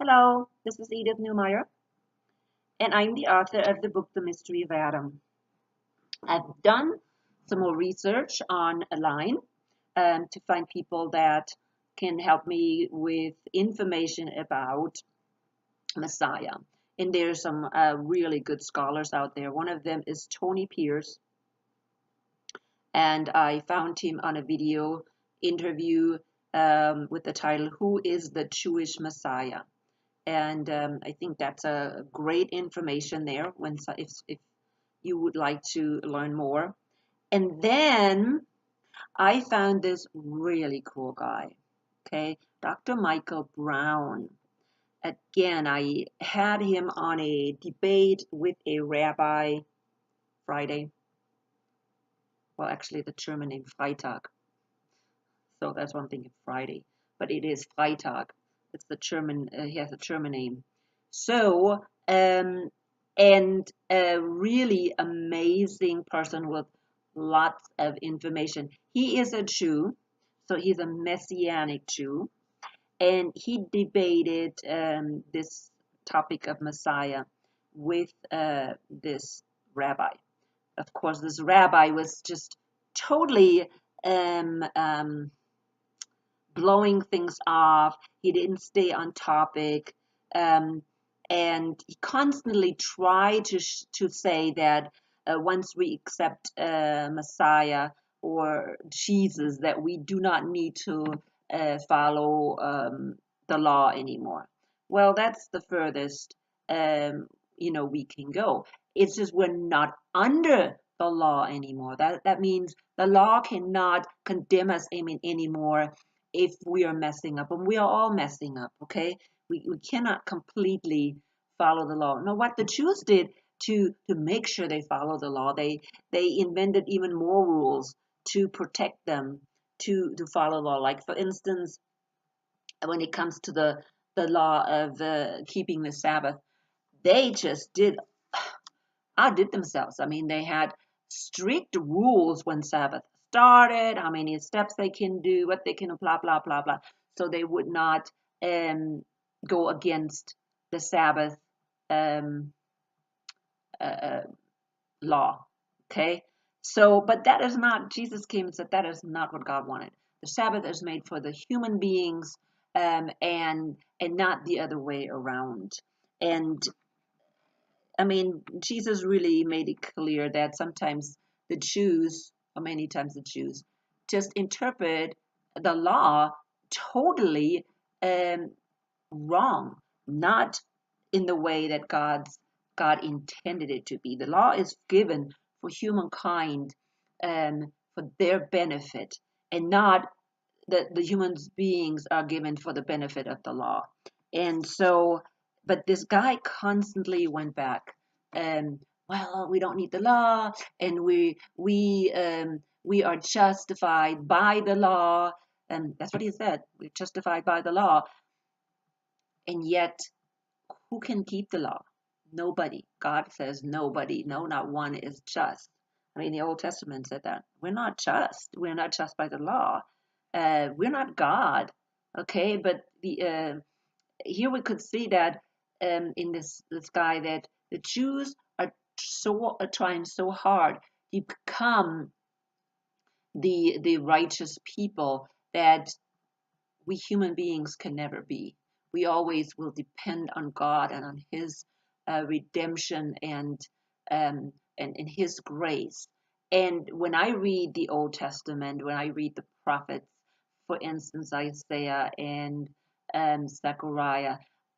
Hello, this is Edith Newmeyer, and I'm the author of the book The Mystery of Adam. I've done some more research online to find people that can help me with information about Messiah. And there's some really good scholars out there. One of them is Tony Pierce, and I found him on a video interview with the title, Who is the Jewish Messiah? And I think that's a great information there if you would like to learn more. And then I found this really cool guy, okay, Dr. Michael Brown. Again, I had him on a debate with a rabbi Friday. Well, actually, the German name Freitag. So that's one thing, Friday, but it is Freitag. It's the German. He has a German name. So, and a really amazing person with lots of information. He is a Jew, so he's a Messianic Jew, and he debated this topic of Messiah with this rabbi. Of course, this rabbi was just totally blowing things off. He didn't stay on topic. And he constantly tried to say that once we accept Messiah or Jesus, that we do not need to follow the law anymore. Well, that's the furthest we can go. It's just we're not under the law anymore. That means the law cannot condemn us anymore if we are messing up, and we are all messing up, okay? We cannot completely follow the law. Now, what the Jews did to make sure they follow the law, they invented even more rules to protect them to follow the law. Like, for instance, when it comes to the law of keeping the Sabbath, they just outdid themselves. I mean, they had strict rules when Sabbath started, how many steps they can do, what they can, blah, blah, blah, blah. So they would not go against the Sabbath um, law. Okay? So, but that is not, Jesus came and said that is not what God wanted. The Sabbath is made for the human beings and not the other way around. And I mean, Jesus really made it clear that sometimes the Jews, or many times the Jews, just interpret the law totally wrong, not in the way that God intended it to be. The law is given for humankind for their benefit, and not that the human beings are given for the benefit of the law. And so, but this guy constantly went back, and well, we don't need the law, and we are justified by the law, and that's what he said. We're justified by the law, and yet, who can keep the law? Nobody. God says nobody. No, not one is just. I mean, the Old Testament said that we're not just. We're not just by the law. We're not God. Okay, but here we could see that in this guy that the Jews are trying so hard to become the righteous people that we human beings can never be. We always will depend on God and on His redemption and His grace. And when I read the Old Testament, when I read the prophets, for instance, Isaiah and Zechariah,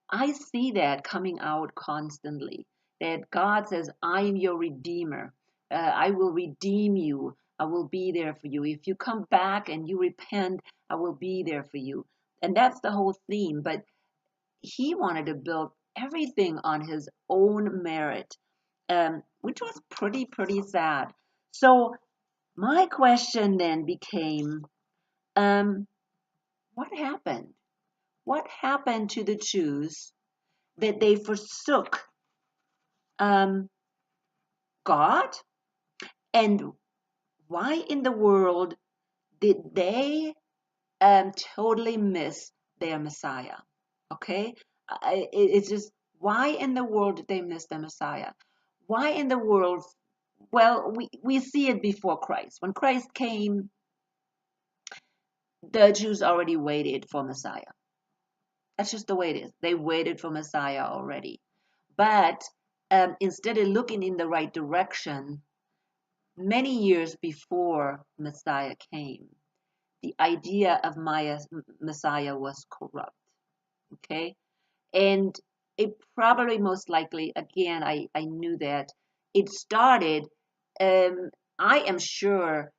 I see that coming out constantly. That God says, "I am your redeemer. I will redeem you. I will be there for you. If you come back and you repent, I will be there for you." And that's the whole theme. But he wanted to build everything on his own merit, which was pretty sad. So my question then became, what happened? What happened to the Jews that they forsook um, God? And why in the world did they totally miss their Messiah? Okay, It's just, why in the world did they miss the Messiah? Why in the world? Well, we see it before Christ. When Christ came, the Jews already waited for Messiah. That's just the way it is. They waited for Messiah already. But instead of looking in the right direction, many years before Messiah came, the idea of Messiah was corrupt. Okay? And it probably most likely, again, I knew that it started, I am sure,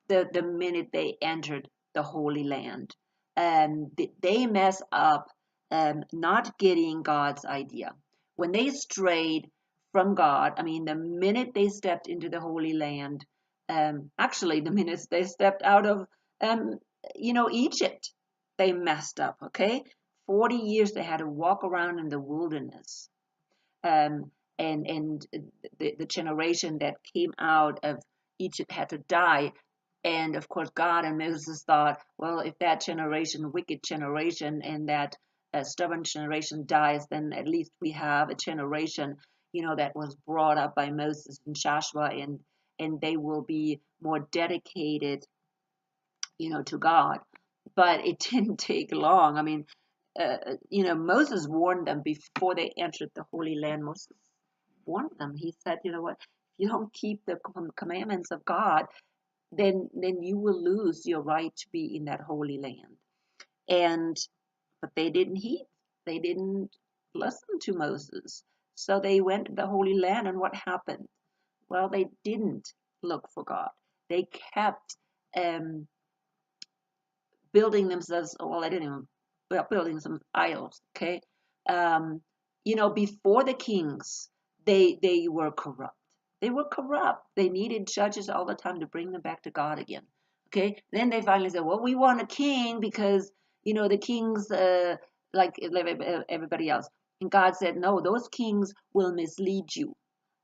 the minute they entered the Holy Land. They mess up not getting God's idea. When they strayed from God, I mean, the minute they stepped into the Holy Land, actually, the minute they stepped out of, Egypt, they messed up, okay? 40 years they had to walk around in the wilderness. Um, and the generation that came out of Egypt had to die. And of course, God and Moses thought, well, if that generation, wicked generation, and that stubborn generation dies, then at least we have a generation, that was brought up by Moses and Joshua, and they will be more dedicated, to God. But it didn't take long. I mean, Moses warned them before they entered the Holy Land. Moses warned them. He said, you know what? If you don't keep the commandments of God, then you will lose your right to be in that Holy Land. And but they didn't heed. They didn't listen to Moses. So they went to the Holy Land, and what happened? Well, they didn't look for God. They kept um, building themselves. Well, I didn't even building some idols. Okay, before the kings, they were corrupt. They were corrupt. They needed judges all the time to bring them back to God again. Okay, then they finally said, well, we want a king because the kings like everybody else. And God said, no, those kings will mislead you.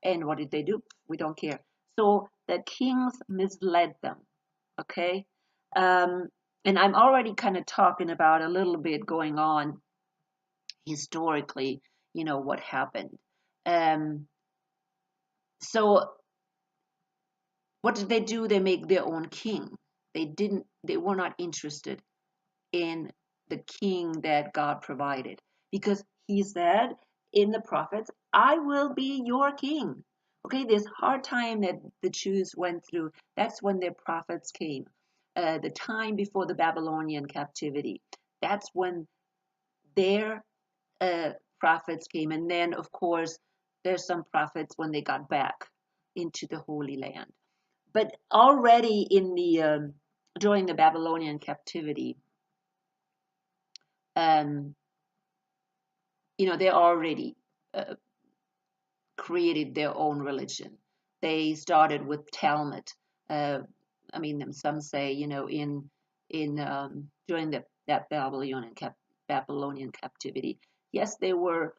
And what did they do? We don't care. So the kings misled them. Okay. Um, and I'm already kind of talking about a little bit going on historically, what happened. Um, so what did they do? They make their own king. They were not interested in the king that God provided, because he said in the prophets, I will be your king. Okay, this hard time that the Jews went through, that's when their prophets came. The time before the Babylonian captivity, that's when their prophets came. And then, of course, there's some prophets when they got back into the Holy Land. But already in the during the Babylonian captivity, um, they already uh, created their own religion. They started with Talmud. Uh, I mean, some say, in during that Babylonian captivity, yes, they were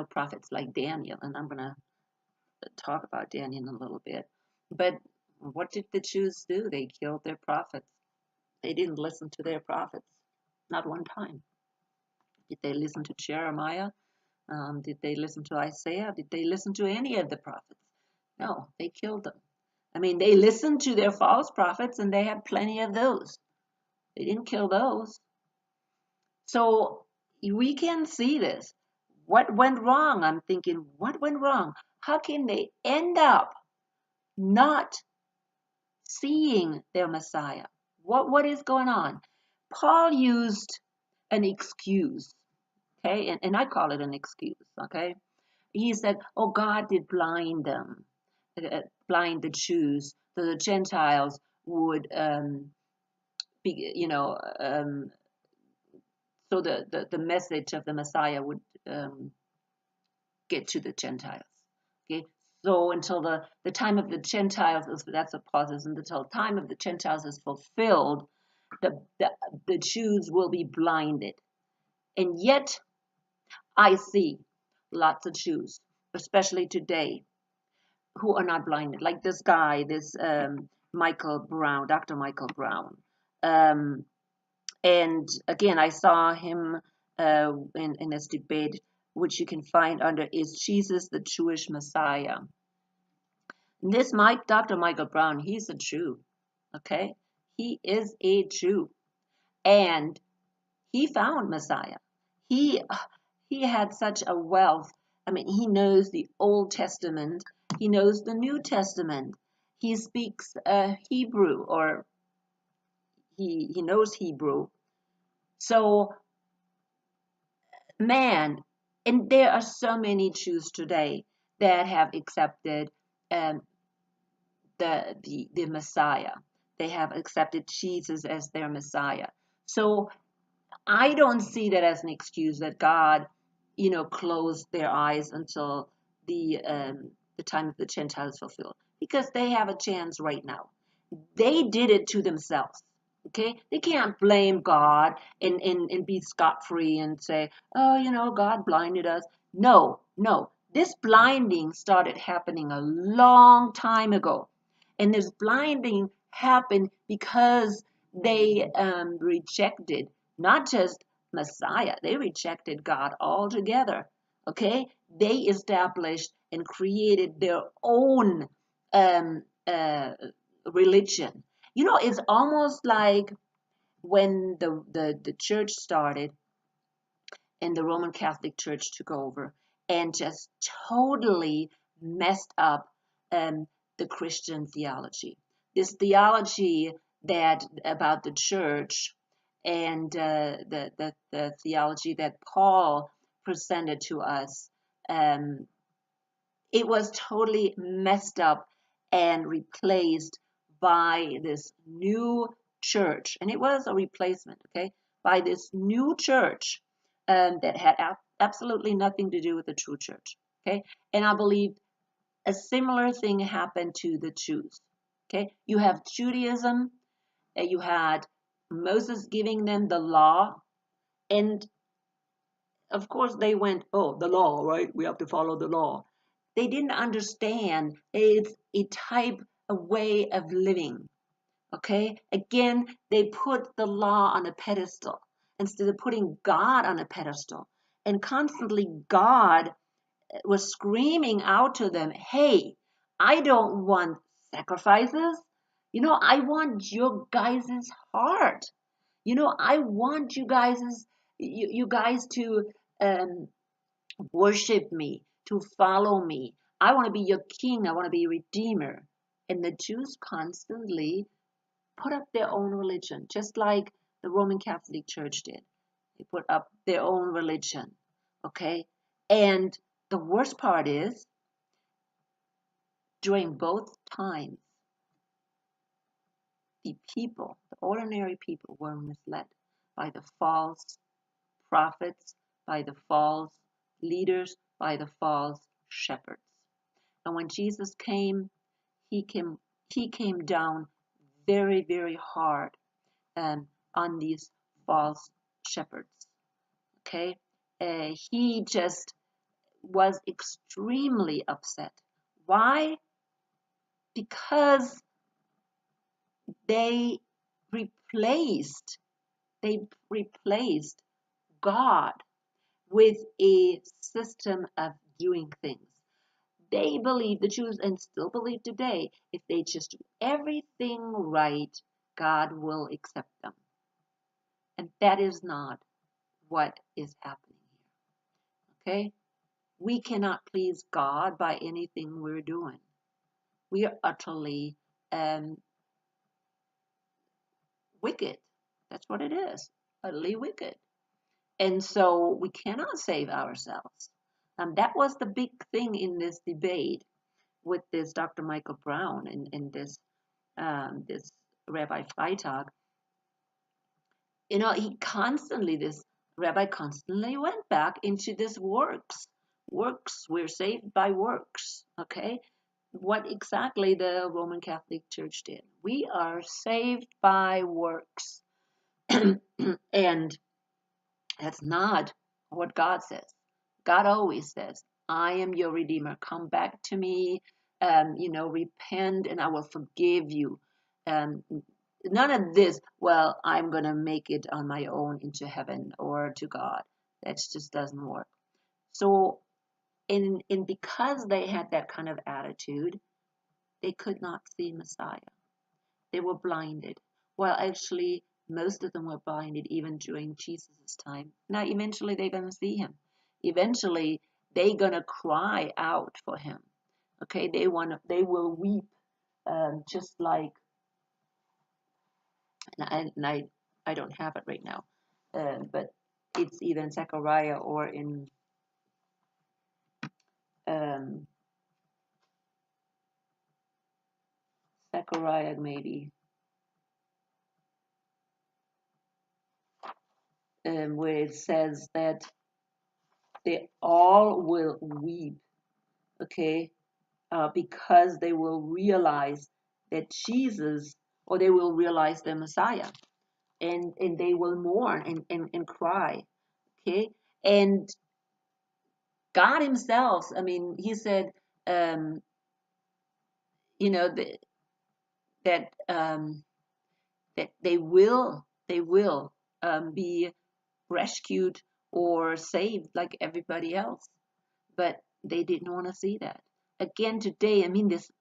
prophets like Daniel, and I'm gonna talk about Daniel in a little bit. But what did the Jews do? They killed their prophets. They didn't listen to their prophets, not one time. Did they listen to Jeremiah? Did they listen to Isaiah? Did they listen to any of the prophets? No, they killed them. I mean, they listened to their false prophets, and they had plenty of those. They didn't kill those. So we can see this. What went wrong? I'm thinking, what went wrong? How can they end up not seeing their Messiah? What is going on? Paul used an excuse, okay? And I call it an excuse, okay? He said, oh, God did blind them, blind the Jews, so the Gentiles would be, so the message of the Messiah would get to the Gentiles. Okay, so until the time of the Gentiles is, that's what Paul says, until the time of the Gentiles is fulfilled, the Jews will be blinded. And yet I see lots of Jews, especially today, who are not blinded. Like this guy, this Michael Brown, Dr. Michael Brown. Um, And again, I saw him in this debate, which you can find under "Is Jesus the Jewish Messiah?" This Dr. Michael Brown, he's a Jew, okay? He is a Jew, and he found Messiah. He he had such a wealth. I mean, he knows the Old Testament. He knows the New Testament. He speaks Hebrew, or he knows Hebrew. So, man, and there are so many Jews today that have accepted um, the Messiah. They have accepted Jesus as their Messiah. So I don't see that as an excuse that God, closed their eyes until the time of the Gentiles fulfilled, because they have a chance right now. They did it to themselves. Okay, they can't blame God and be scot-free and say, oh, God blinded us. No, no. This blinding started happening a long time ago. And this blinding happened because they rejected not just Messiah, they rejected God altogether. Okay, they established and created their own um, uh, religion. It's almost like when the church started and the Roman Catholic Church took over and just totally messed up um, the Christian theology. This theology that about the church and the theology that Paul presented to us, um, it was totally messed up and replaced by this new church. And it was a replacement, okay, by this new church that had absolutely nothing to do with the true church, okay. And I believe a similar thing happened to the Jews, okay. You have Judaism, you had Moses giving them the law, and of course they went, oh, the law, right? We have to follow the law. They didn't understand it's a type, a way of living. Okay? Again, they put the law on a pedestal instead of putting God on a pedestal. And constantly God was screaming out to them, hey, I don't want sacrifices. I want your guys' heart. I want you guys to um, worship me, to follow me. I want to be your king. I want to be a redeemer. And the Jews constantly put up their own religion, just like the Roman Catholic Church did. They put up their own religion. Okay? And the worst part is, during both times, the people, the ordinary people, were misled by the false prophets, by the false leaders, by the false shepherds. And when Jesus came, he came, he came down very, very hard on these false shepherds. Okay, he just was extremely upset. Why? Because they replaced they replaced God with a system of doing things. They believe, the Jews, and still believe today, if they just do everything right, God will accept them. And that is not what is happening here. Okay? We cannot please God by anything we're doing. We are utterly wicked. That's what it is. Utterly wicked. And so we cannot save ourselves. That was the big thing in this debate with this Dr. Michael Brown and this Rabbi Freitag. This rabbi constantly went back into this works. Works, we're saved by works. Okay? What exactly the Roman Catholic Church did. We are saved by works. And that's not what God says. God always says, I am your Redeemer. Come back to me, repent, and I will forgive you. none of this, well, I'm going to make it on my own into heaven or to God. That just doesn't work. So, in because they had that kind of attitude, they could not see Messiah. They were blinded. Well, actually, most of them were blinded even during Jesus' time. Now, eventually, they're going to see him. Eventually, they're going to cry out for him. Okay, they will weep, just like, I don't have it right now, but it's either in Zechariah or in um, Zechariah maybe, where it says that they all will weep, okay, because they will realize that Jesus, or they will realize the Messiah, and they will mourn and cry, okay, and God Himself, I mean, He said, um, you know, that that they will be rescued or saved like everybody else, but they didn't want to see that. Again today, I mean, this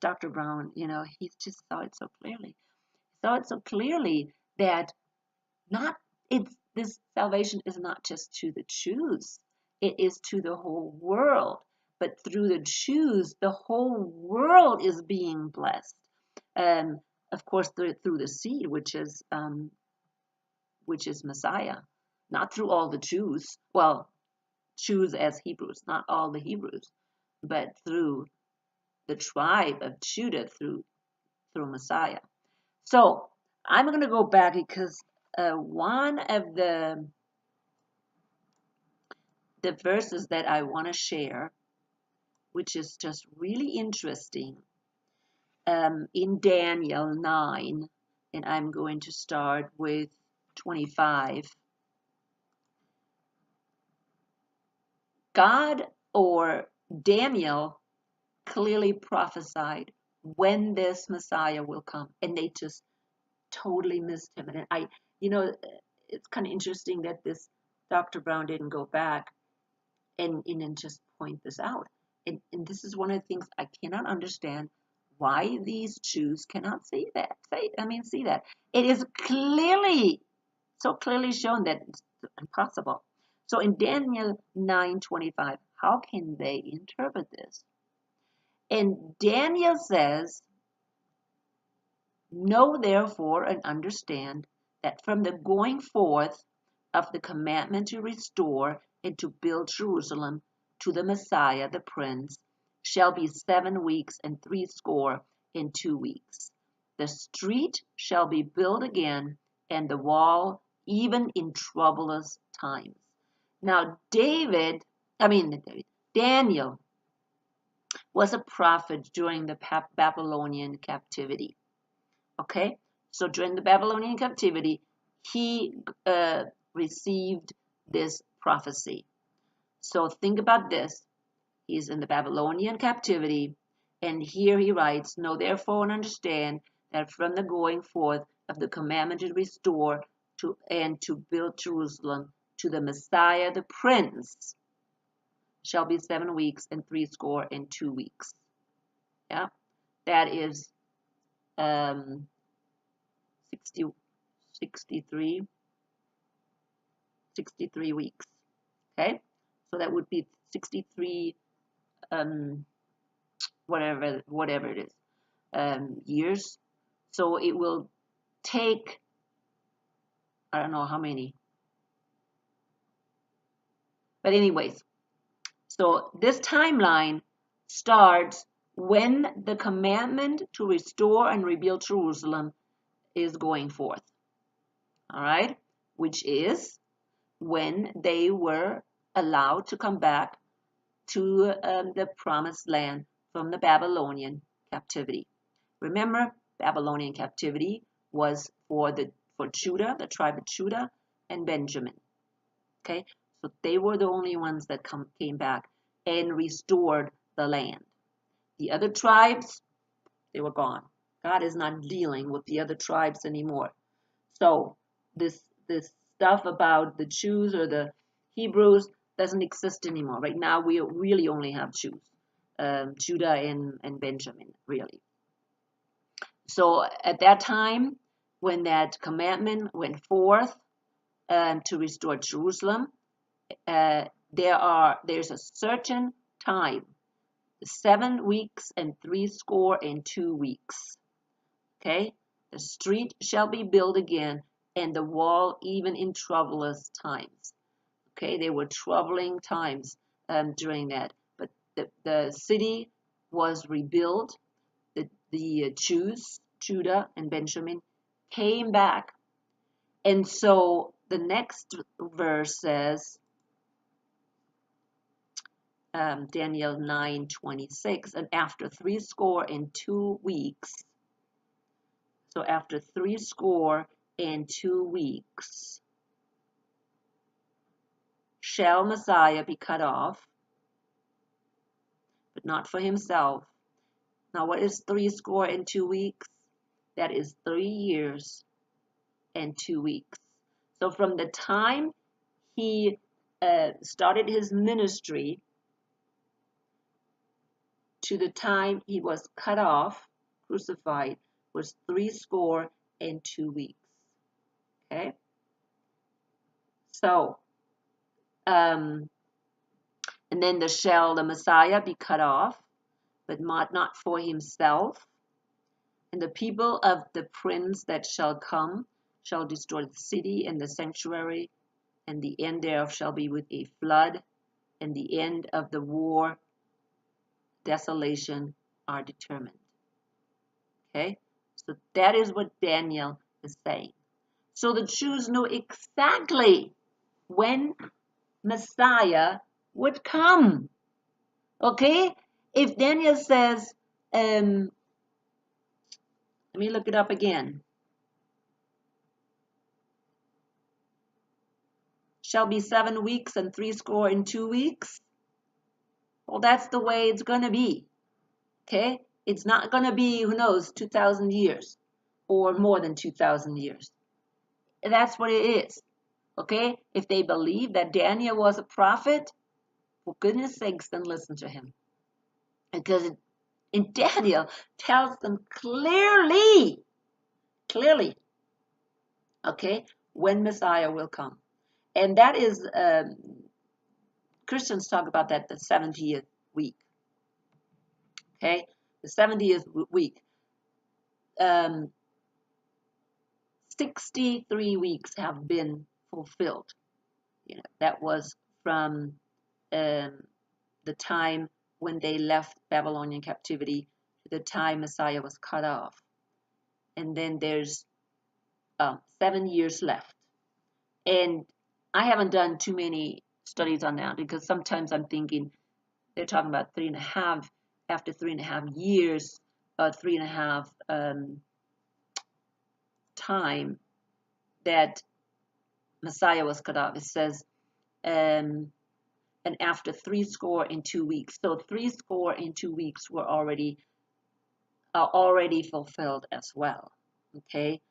Dr. Brown, he just saw it so clearly. Saw it so clearly that not it's this salvation is not just to the Jews, it is to the whole world. But through the Jews, the whole world is being blessed. Um, of course, through the seed, which is Messiah, not through all the Jews. Well, Jews as Hebrews, not all the Hebrews, but through the tribe of Judah, through Messiah. So I'm going to go back because one of the verses that I want to share, which is just really interesting, in Daniel 9, and I'm going to start with 25. God, or Daniel, clearly prophesied when this Messiah will come, and they just totally missed him. And it's kind of interesting that this Dr. Brown didn't go back and just point this out. And this is one of the things I cannot understand, why these Jews cannot see that. See that. It is so clearly shown that it's impossible. So in Daniel 9:25, how can they interpret this? And Daniel says, know therefore and understand that from the going forth of the commandment to restore and to build Jerusalem to the Messiah, the Prince, shall be 7 weeks and 62 weeks. The street shall be built again, and the wall, even in troublous times. Now, Daniel was a prophet during the Babylonian captivity. Okay, so during the Babylonian captivity, he received this prophecy. So think about this. He's in the Babylonian captivity, and here he writes, know therefore and understand that from the going forth of the commandment to restore and to build Jerusalem to the Messiah, the Prince, shall be 7 weeks and 62 weeks. Yeah, that is 60, 63 weeks. Okay, so that would be 63, whatever it is, years. So it will take, I don't know how many, but anyways, so this timeline starts when the commandment to restore and rebuild Jerusalem is going forth. All right, which is when they were allowed to come back to the promised land from the Babylonian captivity. Remember, Babylonian captivity was for Judah, the tribe of Judah, and Benjamin. Okay, so they were the only ones that came back and restored the land. The other tribes, they were gone. God is not dealing with the other tribes anymore. So this stuff about the Jews or the Hebrews doesn't exist anymore. Right now, we really only have Jews, Judah and Benjamin, really. So at that time, when that commandment went forth to restore Jerusalem, there's a certain time, 7 weeks and 62 weeks. Okay, the street shall be built again, and the wall even in troublous times. Okay, there were troubling times during that, but the city was rebuilt. The Jews, Judah and Benjamin, came back. And so the next verse says, Daniel 9:26, and after 62 weeks, so after 62 weeks, shall Messiah be cut off, but not for himself. Now, what is 62 weeks? That is 3 years and 2 weeks. So from the time he started his ministry to the time he was cut off, crucified, was 62 weeks. Okay? So, and then the Messiah be cut off, but not for himself. And the people of the prince that shall come shall destroy the city and the sanctuary, and the end thereof shall be with a flood, and the end of the war, desolation are determined. Okay? So that is what Daniel is saying. So the Jews knew exactly when Messiah would come. Okay? If Daniel says, let me look it up again. Shall be 7 weeks and 62 weeks. Well, that's the way it's going to be. Okay? It's not going to be, who knows, 2,000 years or more than 2,000 years. That's what it is. Okay? If they believe that Daniel was a prophet, for goodness sakes, then listen to him. Because in Daniel tells them clearly, okay, when Messiah will come. And that is, Christians talk about that, the 70th week. Okay? The 70th week. 63 weeks have been fulfilled. You know, that was from the time when they left Babylonian captivity to the time Messiah was cut off. And then there's 7 years left. And I haven't done too many studies on that because sometimes I'm thinking they're talking about 3.5, after 3.5 years, 3.5 time that Messiah was cut off. It says, and after 62 weeks. So 62 weeks were already fulfilled as well. Okay,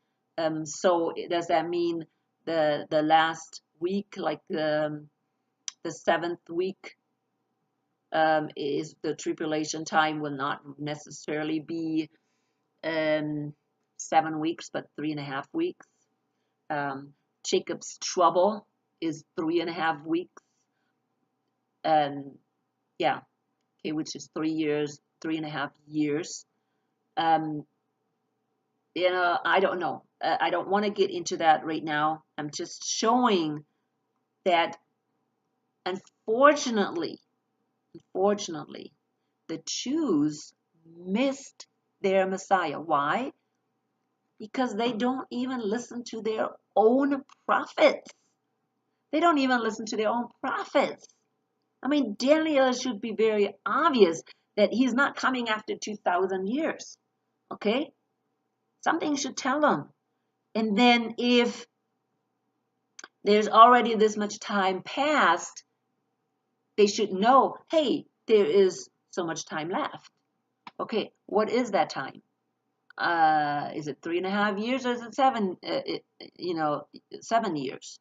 so does that mean the last week, like the 7th week, is the tribulation time, will not necessarily be 7 weeks, but 3.5 weeks. Jacob's trouble is 3.5 weeks. Yeah, okay, which is 3 years, 3.5 years. You know, I don't know. I don't want to get into that right now. I'm just showing that, unfortunately, the Jews missed their Messiah. Why? Because they don't even listen to their own prophets. They don't even listen to their own prophets. I mean, Daniel should be very obvious that he's not coming after 2,000 years. Okay? Something should tell them. And then if there's already this much time passed, they should know, hey, there is so much time left. Okay, what is that time? is it 3.5 years or is it 7 years?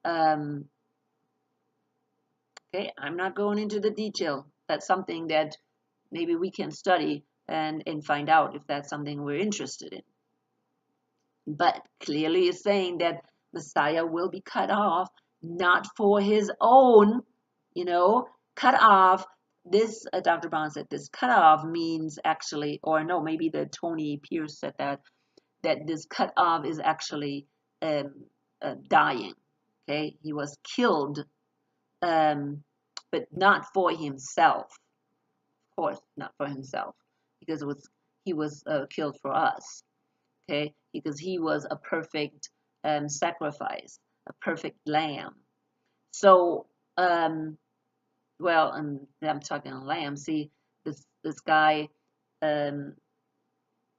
Um, okay, I'm not going into the detail. That's something that maybe we can study and find out if that's something we're interested in. But clearly it's saying that Messiah will be cut off, not for his own, cut off. This, Dr. Bond said, this cut off means actually, or no, maybe the Tony Pierce said that this cut off is actually dying. Okay, he was killed, but not for himself. Of course, not for himself, because he was killed for us. Okay, because he was a perfect sacrifice, a perfect lamb. So, well, and I'm talking a lamb. See, this guy, um,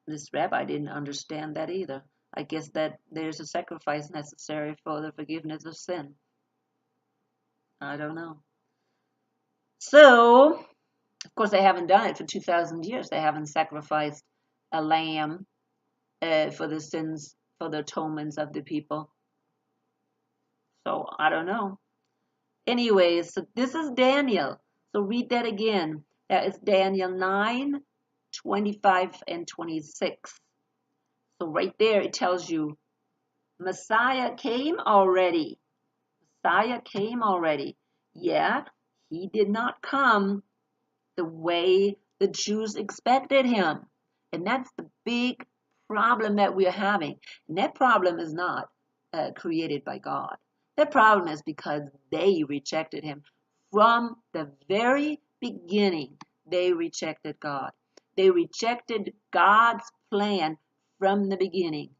this rabbi didn't understand that either. I guess that there's a sacrifice necessary for the forgiveness of sin. I don't know. So, of course, they haven't done it for 2,000 years. They haven't sacrificed a lamb for the sins, for the atonements of the people. So I don't know. Anyways, so this is Daniel. So read that again. That is Daniel 9, 25 and 26. So right there it tells you Messiah came already. Messiah came already. Yeah, he did not come the way the Jews expected him. And that's the big problem that we're having. And that problem is not created by God. That problem is because they rejected him. From the very beginning, they rejected God. They rejected God's plan from the beginning.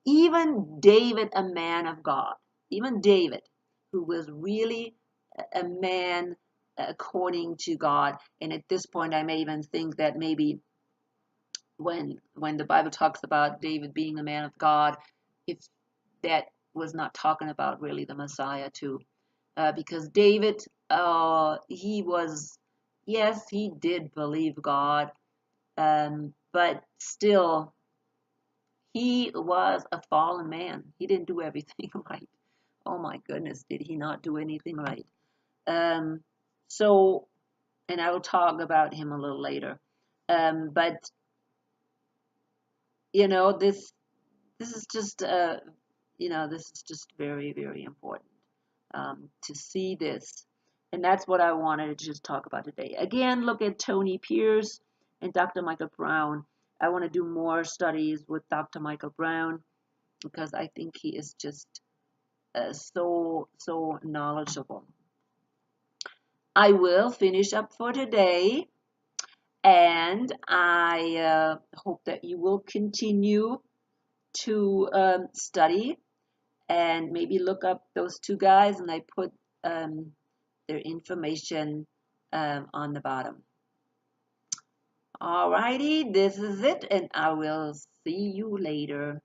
Even David, a man of God, even David, who was really a man according to God. And at this point, I may even think that maybe when the Bible talks about David being a man of God, if that was not talking about really the Messiah too, because David, he was, yes, he did believe God, but still, he was a fallen man. He didn't do everything right. Oh my goodness, did he not do anything right? Um, so, and I will talk about him a little later. But this is just this is just very, very important to see this, and that's what I wanted to just talk about today. Again, look at Tony Pierce and Dr. Michael Brown. I want to do more studies with Dr. Michael Brown because I think he is just so knowledgeable. I will finish up for today, and I hope that you will continue to study and maybe look up those two guys, and I put their information on the bottom. Alrighty, this is it, and I will see you later.